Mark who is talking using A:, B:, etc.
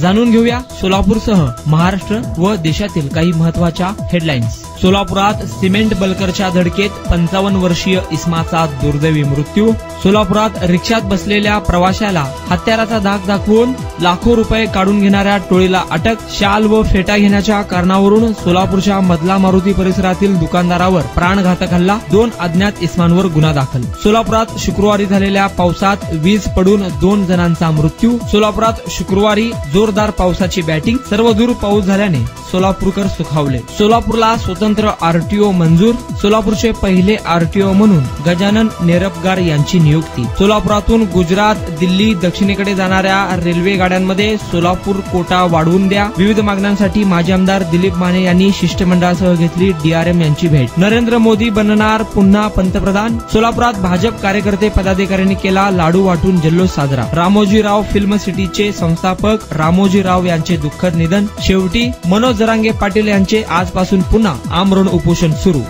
A: जाणून घेऊया सोलापूरसह महाराष्ट्र व देशातील काही महत्त्वाच्या हेडलाईन्स। सोलापुरात सिमेंट बल्करच्या धडकेत 55 वर्षीय इस्माचा दुर्दैवी मृत्यू। सोलापुरात रिक्षात बसलेल्या प्रवाशाला हत्याराचा धाक दाखवून लाखो रुपये काढून घेणाऱ्या टोळीला अटक। शाल व फेटा घेण्याच्या कारणावरून सोलापूरच्या मधला मारुती परिसरातील दुकानदारावर प्राणघातक हल्ला, 2 अज्ञात इस्मांवर गुन्हा दाखल। सोलापुरात शुक्रवारी झालेल्या पावसात वीज पडून 2 जणांचा मृत्यू। सोलापुरात शुक्रवारी जोरदार पावसाची बॅटिंग, सर्वदूर पाऊस झाल्याने सोलापूरकर सुखावले। सोलापूरला स्वतंत्र आरटीओ मंजूर, सोलापूरचे पहिले आरटीओ म्हणून गजानन नेरपगार यांची नियुक्ती। सोलापुरातून गुजरात, दिल्ली, दक्षिणेकडे जाणाऱ्या रेल्वे गाड्यांमध्ये सोलापूर कोटा वाढवून द्या। विविध मागण्यांसाठी माजी आमदार दिलीप माने यांनी शिष्टमंडळासह घेतली डीआरएम यांची भेट। नरेंद्र मोदी बनणार पुन्हा पंतप्रधान, सोलापुरात भाजप कार्यकर्ते पदाधिकाऱ्यांनी केला लाडू वाटून जल्लोष साजरा। रामोजीराव फिल्म सिटीचे संस्थापक रामोजीराव यांचे दुःखद निधन। शेवटी मनोज जरांगे पाटील यांचे आजपासून पुन्हा आमरण उपोषण सुरू।